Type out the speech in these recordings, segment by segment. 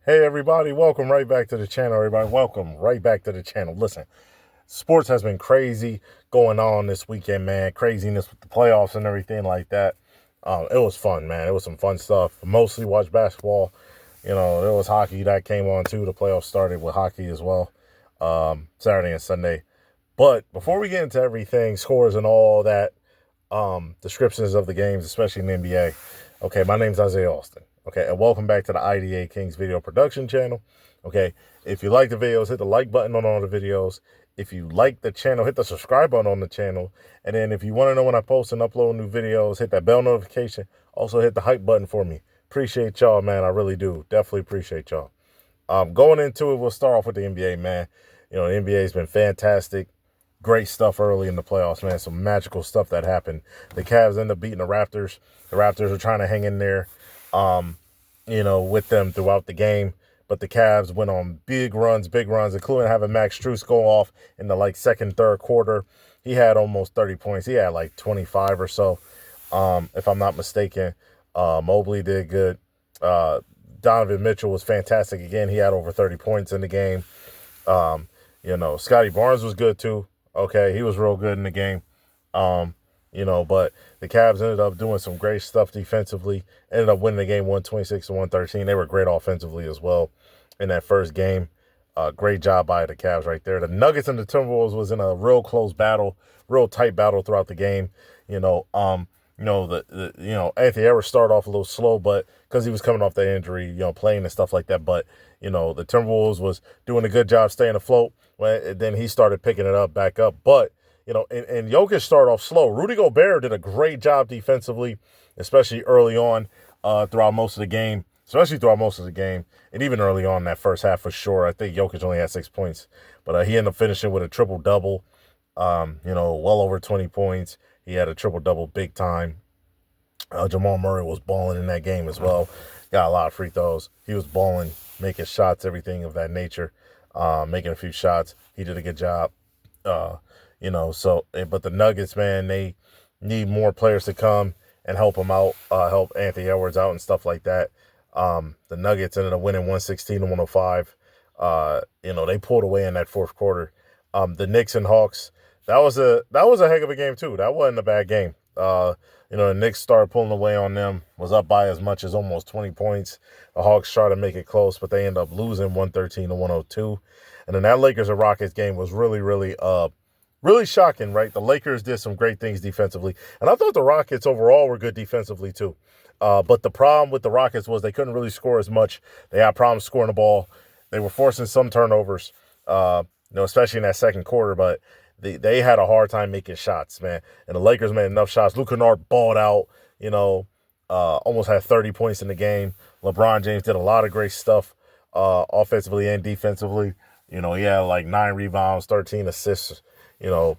Hey everybody, welcome right back to the channel. Everybody, welcome right back to the channel. Listen, sports has been crazy going on this weekend, man. Craziness with the playoffs and everything like that. It was fun, man. It was some fun stuff. Mostly watched basketball. There was hockey that came on too. The playoffs started with hockey as well, Saturday and Sunday. But before we get into everything, scores and all that, descriptions of the games, especially in the NBA. Okay, my name's Isaiah Austin. Okay, and welcome back to the IDA Kings video production channel. Okay, if you like the videos, hit the like button on all the videos. If you like the channel, hit the subscribe button on the channel. And then if you want to know when I post and upload new videos, hit that bell notification. Also hit the hype button for me. Appreciate y'all, man. I really do. Definitely appreciate y'all. Going into it, we'll start off with the NBA, man. The NBA has been fantastic. Great stuff early in the playoffs, man. Some magical stuff that happened. The Cavs end up beating the Raptors. The Raptors are trying to hang in there, with them throughout the game. But the Cavs went on big runs, including having Max Strus go off in the second, third quarter. He had almost 30 points. He had like 25 or so, if I'm not mistaken. Mobley did good. Donovan Mitchell was fantastic again. He had over 30 points in the game. Scotty Barnes was good too. Okay, he was real good in the game. But the Cavs ended up doing some great stuff defensively. Ended up winning the game 126 to 113. They were great offensively as well in that first game. Great job by the Cavs right there. The Nuggets and the Timberwolves was in a real close battle, real tight battle throughout the game. Anthony Edwards started off a little slow, but because he was coming off the injury, playing and stuff like that. But the Timberwolves was doing a good job staying afloat. Then he started picking it up back up. But and Jokic started off slow. Rudy Gobert did a great job defensively, especially early on, throughout most of the game. And even early on in that first half for sure. I think Jokic only had 6 points, but he ended up finishing with a triple double. Well over 20 points. He had a triple double big time. Jamal Murray was balling in that game as well. Got a lot of free throws. He was balling, making shots, everything of that nature. Making a few shots. He did a good job. But the Nuggets, man, they need more players to come and help them out, help Anthony Edwards out and stuff like that. The Nuggets ended up winning 116 to 105. They pulled away in that fourth quarter. The Knicks and Hawks, that was a heck of a game too. That wasn't a bad game. The Knicks started pulling away on them, was up by as much as almost 20 points. The Hawks tried to make it close, but they end up losing 113 to 102. And then that Lakers and Rockets game was really, really, really shocking, right? The Lakers did some great things defensively. And I thought the Rockets overall were good defensively too. But the problem with the Rockets was they couldn't really score as much. They had problems scoring the ball. They were forcing some turnovers, especially in that second quarter. But they had a hard time making shots, man. And the Lakers made enough shots. Luke Kennard balled out, almost had 30 points in the game. LeBron James did a lot of great stuff offensively and defensively. He had like 9 rebounds, 13 assists, 20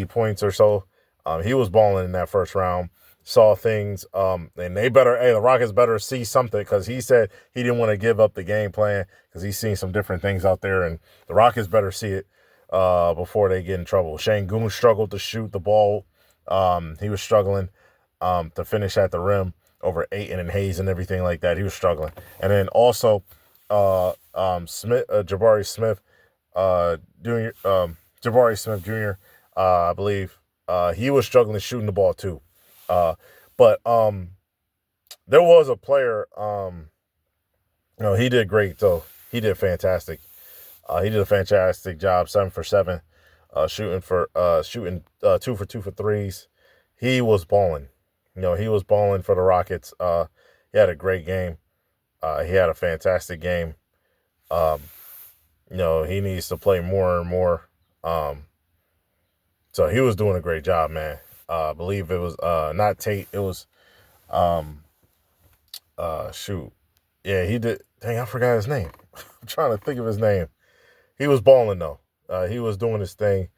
points or so. He was balling in that first round. Saw things, and the Rockets better see something because he said he didn't want to give up the game plan because he's seen some different things out there, and the Rockets better see it before they get in trouble. Şengün struggled to shoot the ball. He was struggling to finish at the rim over Ayton and Hayes and everything like that. He was struggling, and then also Jabari Smith, Jabari Smith Jr. I believe he was struggling shooting the ball too. But there was a player. He did great though. He did fantastic. He did a fantastic job, 7 for 7, shooting 2 for 2 for threes. He was balling. He was balling for the Rockets. He had a great game. He had a fantastic game. He needs to play more and more. So he was doing a great job, man. I believe it was not Tate. It was shoot. Yeah, he did. Dang, I forgot his name. I'm trying to think of his name. He was balling though. He was doing his thing.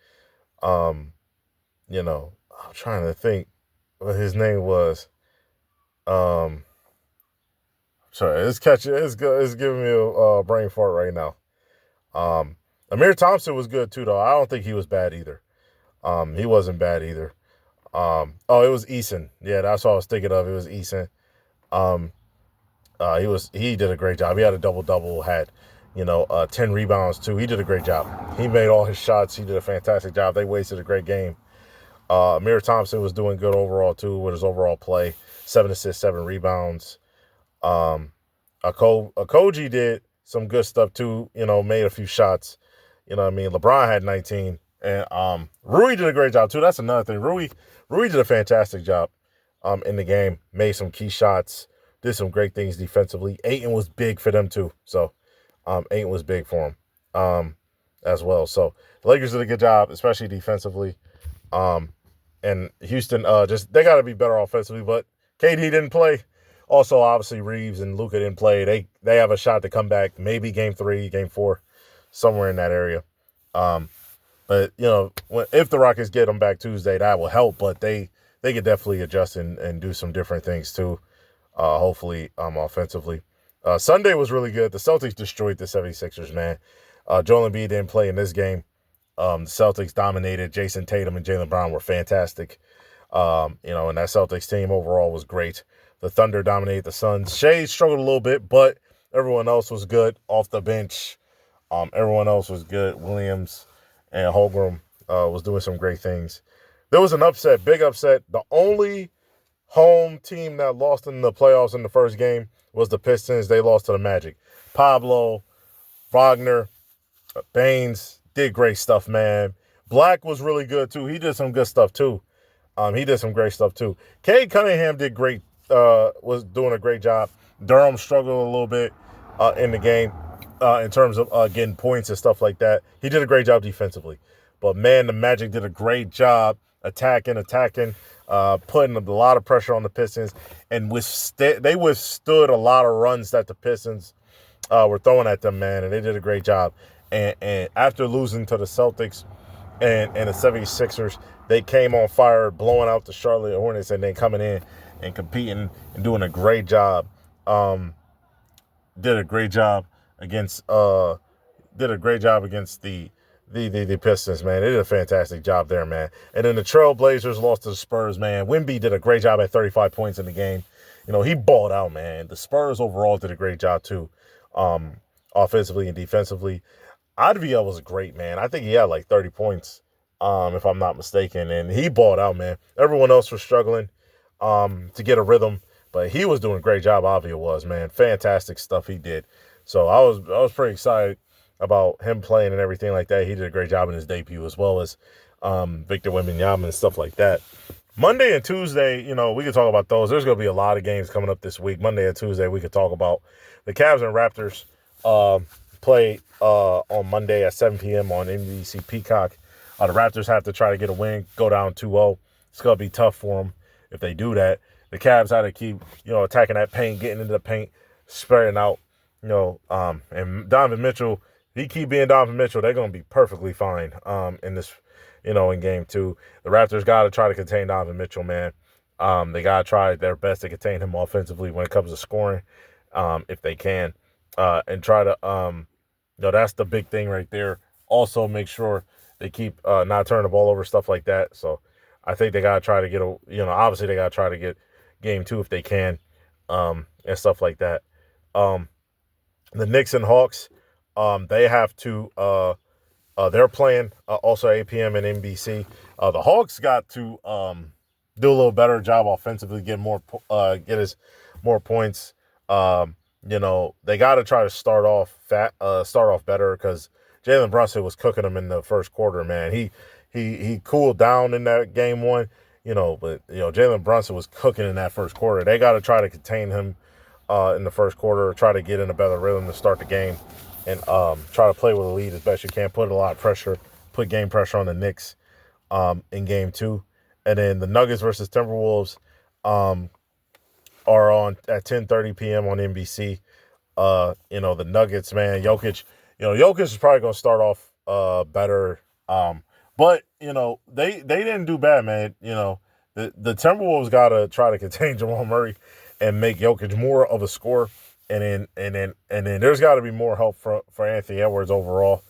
I'm trying to think what his name was. Um, Sorry, it's giving me a brain fart right now. Amir Thompson was good too, though. I don't think he was bad either. He wasn't bad either. It was Eason. Yeah, that's what I was thinking of. It was Eason. Um, He did a great job. He had a double-double, had 10 rebounds too. He did a great job. He made all his shots. He did a fantastic job. They wasted a great game. Amir Thompson was doing good overall too with his overall play. 7 assists, 7 rebounds. Akoji did some good stuff too. Made a few shots. LeBron had 19, and Rui did a great job too. That's another thing. Rui did a fantastic job in the game. Made some key shots. Did some great things defensively. Ayton was big for them too. So Ayton was big for him as well. So the Lakers did a good job, especially defensively. And Houston, they got to be better offensively. But KD didn't play. Also, obviously, Reeves and Luka didn't play. They have a shot to come back, maybe game 3, game 4, somewhere in that area. But if the Rockets get them back Tuesday, that will help. But they could definitely adjust and do some different things too. Hopefully, offensively. Sunday was really good. The Celtics destroyed the 76ers, man. Joel Embiid didn't play in this game. The Celtics dominated. Jason Tatum and Jaylen Brown were fantastic. And that Celtics team overall was great. The Thunder dominated the Suns. Shea struggled a little bit, but everyone else was good off the bench. Everyone else was good. Williams and Holmgren was doing some great things. There was an upset, big upset. The only home team that lost in the playoffs in the first game was the Pistons. They lost to the Magic. Pablo, Wagner, Baines did great stuff, man. Black was really good, too. He did some good stuff, too. He did some great stuff, too. Cade Cunningham did great, was doing a great job. Durham struggled a little bit in the game in terms of getting points and stuff like that. He did a great job defensively. But, man, the Magic did a great job attacking, putting a lot of pressure on the Pistons. And they withstood a lot of runs that the Pistons were throwing at them, man. And they did a great job. And after losing to the Celtics and the 76ers, they came on fire, blowing out the Charlotte Hornets, and then coming in and competing and doing a great job. Did a great job against the Pistons, man. They did a fantastic job there, man. And then the Trailblazers lost to the Spurs, man. Wemby did a great job at 35 points in the game. He balled out, man. The Spurs overall did a great job too, offensively and defensively. Advia was great, man. I think he had like 30 points, if I'm not mistaken. And he balled out, man. Everyone else was struggling to get a rhythm, but he was doing a great job. Avdija was, man. Fantastic stuff he did. So I was pretty excited about him playing and everything like that. He did a great job in his debut, as well as Victor Wembanyama and stuff like that. Monday and Tuesday, we could talk about those. There's going to be a lot of games coming up this week. Monday and Tuesday, we could talk about the Cavs and Raptors play on Monday at 7 p.m. on NBC Peacock. The Raptors have to try to get a win, go down 2-0. It's going to be tough for them if they do that. The Cavs had to keep, attacking that paint, getting into the paint, spreading out, and Donovan Mitchell, he keep being Donovan Mitchell, they're going to be perfectly fine in this, in game 2. The Raptors got to try to contain Donovan Mitchell, man. They got to try their best to contain him offensively when it comes to scoring, if they can, and try to, that's the big thing right there. Also, make sure they keep not turning the ball over, stuff like that. So I think they got to try to get obviously they got to try to get game 2 if they can, and stuff like that. The Knicks and Hawks, they have to, they're playing also 8 p.m. in NBC. The Hawks got to do a little better job offensively, get us more points. They got to try to start off better, because Jalen Brunson was cooking them in the first quarter, man. He cooled down in that game 1, but Jalen Brunson was cooking in that first quarter. They got to try to contain him in the first quarter, try to get in a better rhythm to start the game, and try to play with a lead as best you can. Put a lot of pressure, put game pressure on the Knicks in game 2. And then the Nuggets versus Timberwolves are on at 10:30 p.m. on NBC. The Nuggets, man, Jokic is probably going to start off better. But they didn't do bad, man. The Timberwolves got to try to contain Jamal Murray and make Jokic more of a scorer. And then there's got to be more help for Anthony Edwards overall.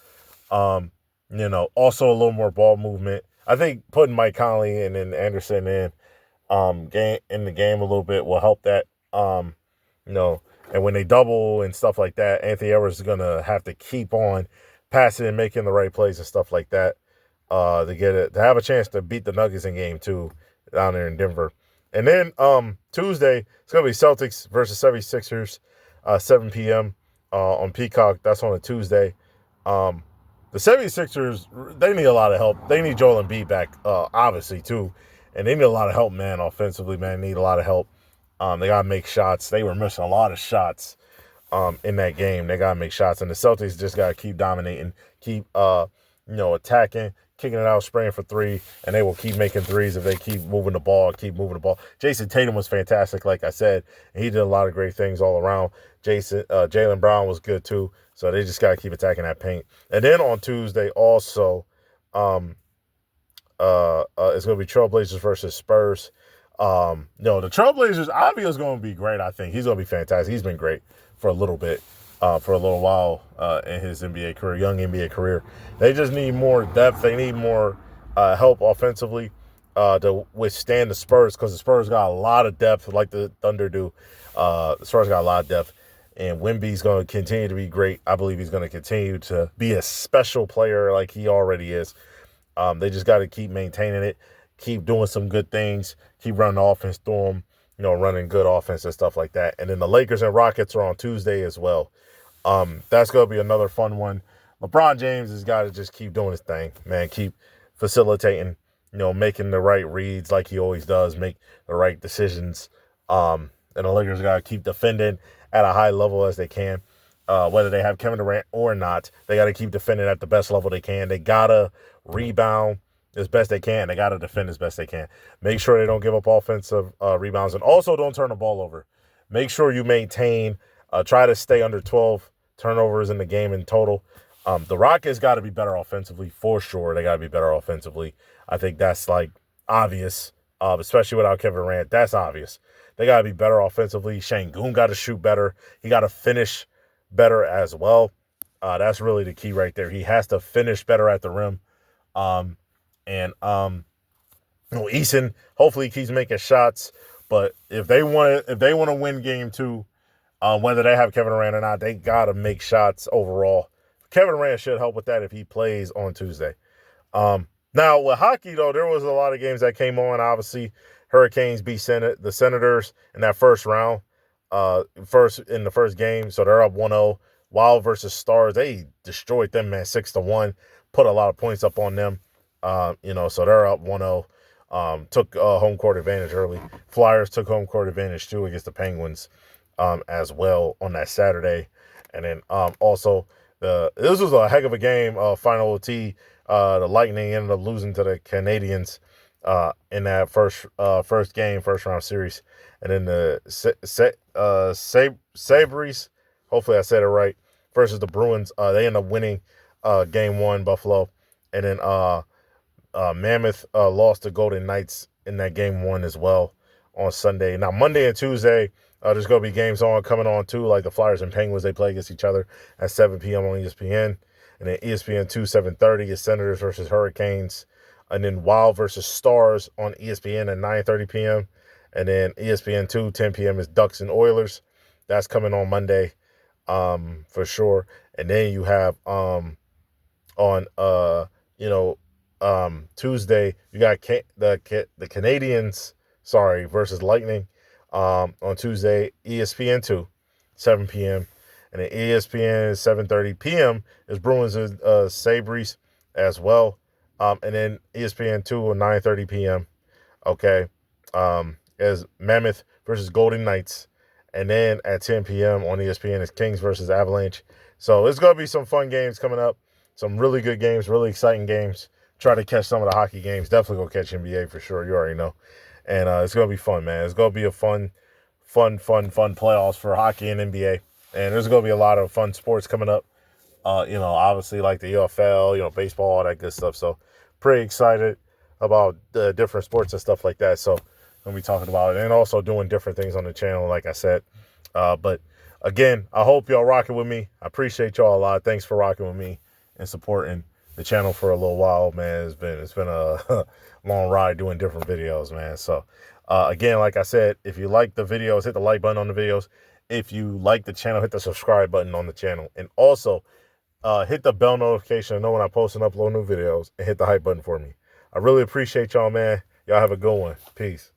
Also a little more ball movement. I think putting Mike Conley and then Anderson in the game a little bit will help that. And when they double and stuff like that, Anthony Edwards is going to have to keep on passing and making the right plays and stuff like that to have a chance to beat the Nuggets in game 2 down there in Denver. And then Tuesday, it's going to be Celtics versus 76ers, 7 p.m. On Peacock. That's on a Tuesday. The 76ers, they need a lot of help. They need Joel Embiid back, obviously, too. And they need a lot of help, man, offensively, man. They need a lot of help. They got to make shots. They were missing a lot of shots in that game. They got to make shots. And the Celtics just got to keep dominating, keep, attacking, kicking it out, spraying for three, and they will keep making threes if they keep moving the ball, Jason Tatum was fantastic, like I said, and he did a lot of great things all around. Jaylen Brown was good too, so they just got to keep attacking that paint. And then on Tuesday also, it's going to be Trailblazers versus Spurs. The Trailblazers, Avi is going to be great, I think. He's going to be fantastic. He's been great for a little bit. For a little while in his NBA career, young NBA career. They just need more depth. They need more help offensively to withstand the Spurs, because the Spurs got a lot of depth like the Thunder do. The Spurs got a lot of depth, and Wemby's going to continue to be great. I believe he's going to continue to be a special player like he already is. They just got to keep maintaining it, keep doing some good things, keep running the offense through them, running good offense and stuff like that. And then the Lakers and Rockets are on Tuesday as well. That's going to be another fun one. LeBron James has got to just keep doing his thing, man. Keep facilitating, making the right reads like he always does, make the right decisions. And the Lakers got to keep defending at a high level as they can. Whether they have Kevin Durant or not, they got to keep defending at the best level they can. They got to rebound as best they can. They got to defend as best they can. Make sure they don't give up offensive rebounds, and also don't turn the ball over. Make sure you maintain, try to stay under 12 turnovers in the game in total. The Rockets got to be better offensively for sure. They got to be better offensively. I think that's like obvious, especially without Kevin Durant. That's obvious. They got to be better offensively. Şengün got to shoot better. He got to finish better as well. That's really the key right there. He has to finish better at the rim. Eason, hopefully he keeps making shots. But if they want to win game 2, whether they have Kevin Durant or not, they got to make shots overall. Kevin Durant should help with that if he plays on Tuesday. Now, with hockey, though, there was a lot of games that came on. Obviously, Hurricanes beat the Senators in that first round, in the first game. So they're up 1-0. Wild versus Stars, they destroyed them, man, 6-1. Put a lot of points up on them. So they're up 1-0. Took home court advantage early. Flyers took home court advantage, too, against the Penguins. As well on that Saturday. And then also this was a heck of a game, final OT. The Lightning ended up losing to the Canadiens in that first round series. And then the Sabres, hopefully I said it right, versus the Bruins, they ended up winning game 1, Buffalo. And then Mammoth lost to Golden Knights in that game 1 as well on Sunday. Now Monday and Tuesday, there's going to be games coming on too, like the Flyers and Penguins. They play against each other at 7 p.m. on ESPN. And then ESPN 2, 7:30 is Senators versus Hurricanes. And then Wild versus Stars on ESPN at 9:30 p.m. And then ESPN 2, 10 p.m. is Ducks and Oilers. That's coming on Monday for sure. And then you have on Tuesday, you got the Canadians, versus Lightning. On Tuesday, ESPN 2, 7 p.m. And then ESPN 7:30 p.m. is Bruins and Sabres as well. And then ESPN 2 at 9:30 p.m. Okay. Is Mammoth versus Golden Knights. And then at 10 p.m. on ESPN is Kings versus Avalanche. So it's going to be some fun games coming up. Some really good games, really exciting games. Try to catch some of the hockey games. Definitely go catch NBA for sure. You already know. And it's going to be fun, man. It's going to be a fun playoffs for hockey and NBA. And there's going to be a lot of fun sports coming up. Obviously like the UFL, baseball, all that good stuff. So pretty excited about the different sports and stuff like that. So I'm going to be talking about it and also doing different things on the channel, like I said. But again, I hope y'all rocking with me. I appreciate y'all a lot. Thanks for rocking with me and supporting the channel for a little while, man. It's been a long ride doing different videos, man. So again, like I said, if you like the videos, hit the like button on the videos. If you like the channel, hit the subscribe button on the channel. And also, hit the bell notification to know when I post and upload new videos. And hit the hype button for me. I really appreciate y'all, man. Y'all have a good one. Peace.